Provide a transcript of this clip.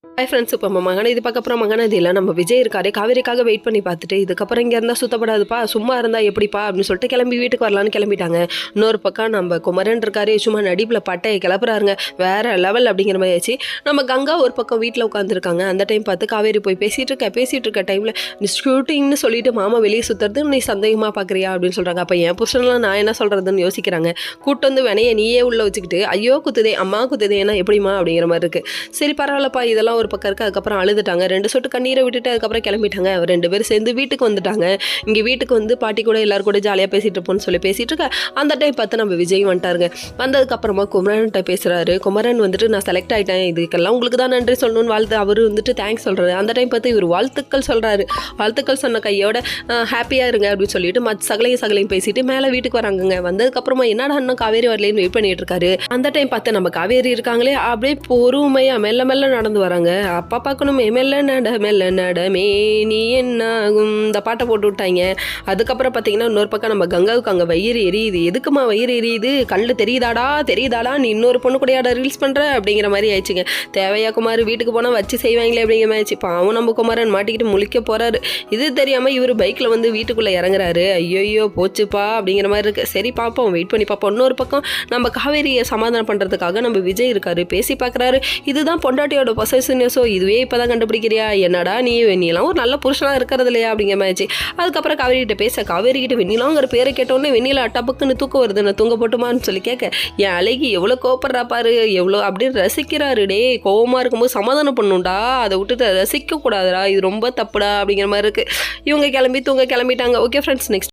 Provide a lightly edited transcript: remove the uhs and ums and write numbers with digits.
Hi friends. இப்போ நம்ம மகனை இதுக்கப்புறம் மகனதியில் நம்ம விஜய் இருக்காரு, காவேரிக்காக வெயிட் பண்ணி பார்த்துட்டு இதுக்கப்புறம் இங்கே இருந்தால் சுத்தப்படாதுப்பா, சும்மா இருந்தால் எப்படிப்பா அப்படின்னு சொல்லிட்டு கிளம்பி வீட்டுக்கு வரலான்னு கிளம்பிட்டாங்க. இன்னொரு பக்கம் நம்ம குமரன் இருக்காரு, சும்மா நடிப்பில் பட்டையை கிளப்புறாருங்க, வேற லெவல் அப்படிங்கிற மாதிரி ஆச்சு. நம்ம கங்கா ஒரு பக்கம் வீட்டில் உட்காந்துருக்காங்க. அந்த டைம் பார்த்து காவேரி போய் பேசிகிட்டு இருக்க டைமில் நீ ஷூட்டிங்னு சொல்லிட்டு மாமா வெளியே சுற்றுறது நீ சந்தேகமாக பார்க்குறியா அப்படின்னு சொல்கிறாங்க. அப்போ என் புருஷன்லாம் நான் என்ன சொல்கிறதுன்னு யோசிக்கிறாங்க. கூட்டு வந்து வினையை நீயே உள்ளே வச்சுக்கிட்டு ஐயோ குத்துதே அம்மா குத்துதேன்னா எப்படிமா அப்படிங்கிற மாதிரி இருக்குது. சரி பரவாயில்லப்பா இதெல்லாம் ஒரு பக்கம் இருக்குது. அதுக்கப்புறம் அழுதுட்டாங்க, 2 சொட்டு கண்ணீரை விட்டுட்டு அதுக்கப்புறம் கிளம்பிட்டாங்க. 2 பேரும் சேர்ந்து வீட்டுக்கு வந்துட்டாங்க. இங்கே வீட்டுக்கு வந்து பாட்டி கூட எல்லாரும் கூட ஜாலியாக பேசிகிட்டு இருப்போம்னு சொல்லி பேசிகிட்டு இருக்க அந்த டைம் பார்த்து நம்ம விஜய் வந்துட்டாருங்க. வந்ததுக்கப்புறமா குமரன்கிட்ட பேசுகிறாரு. குமரன் வந்துட்டு நான் செலக்ட் ஆகிட்டேன், இதுக்கெல்லாம் உங்களுக்கு தான் நன்றி சொல்லணும்னு வாழ்த்து அவர் வந்துட்டு தேங்க்ஸ் சொல்கிறாரு. அந்த டைம் பார்த்து இவர் வாழ்த்துக்கள் சொல்கிறாரு. வாழ்த்துக்கள் சொன்ன கையோட ஹாப்பியாக இருங்க அப்படின்னு சொல்லிட்டு சகலையும் பேசிட்டு மேலே வீட்டுக்கு வராங்கங்க. வந்ததுக்கப்புறமா என்னடா அண்ணன் காவேரி வரலேன்னு வெயிட் பண்ணிட்டு இருக்காரு. அந்த டைம் பார்த்து நம்ம காவேரி இருக்காங்களே அப்படியே பொறுமையாக மெல்ல மெல்ல நடந்து வராங்க. அப்பா பார்க்கணுமே மெல்ல நடமே நீ என்னாகும் இந்த பாட்டை போட்டு விட்டாங்க. அதுக்கப்புறம் பார்த்தீங்கன்னா இன்னொரு பக்கம் நம்ம கங்காவுக்கு அங்கே வயிறு எரியுது. எதுக்குமா வயிறு எரியுது, கண்ணு தெரியுதாடா நீ இன்னொரு பொண்ணு கூடயாடா ரீல்ஸ் பண்ணுற அப்படிங்கிற மாதிரி ஆயிடுச்சுங்க. தேவையா குமார் வீட்டுக்கு போனால் வச்சு செய்வாங்களே அப்படிங்கிற மாதிரி ஆயிடுச்சு. பாவம் நம்ம குமாரன் மாட்டிக்கிட்டு முழிக்க போகிறாரு. இது தெரியாமல் இவர் பைக்கில் வந்து வீட்டுக்குள்ளே இறங்குறாரு. ஐயோ போச்சுப்பா அப்படிங்கிற மாதிரி இருக்குது. சரி பார்ப்போம், வெயிட் பண்ணி பார்ப்போம். இன்னொரு பக்கம் நம்ம காவேரியை சமாதானம் பண்ணுறதுக்காக நம்ம விஜய் இருக்காரு, பேசி பார்க்குறாரு. இதுதான் பொண்டாட்டியோட பொசசிவ்னஸோ, இதுவே இப்போ தான் கண்டுபிடிக்கிறியா, என்னடா நீலாம் ஒரு நல்ல புருஷனாக இருக்கிறது இல்லையா அப்படிங்கிற மாதிரி. அதுக்கப்புறம் காவேரிகிட்ட காவேரிகிட்ட வெண்ணிலாங்கிற பேரை கேட்டோடனே வெண்ணிலா டப்புக்குன்னு தூக்கம் வருது, நான் தூங்க போட்டுமான்னு சொல்லி கேட்க என் அழகி எவ்வளோ கோப்படுறா பாரு, எவ்வளோ அப்படின்னு ரசிக்கிறாரு. டே கோவமாக இருக்கும்போது சமாதானம் பண்ணுண்டா, அதை விட்டுட்டு ரசிக்க கூடாதுடா, இது ரொம்ப தப்புடா அப்படிங்கிற மாதிரி இருக்குது. இவங்க கிளம்பிட்டாங்க. Okay friends, next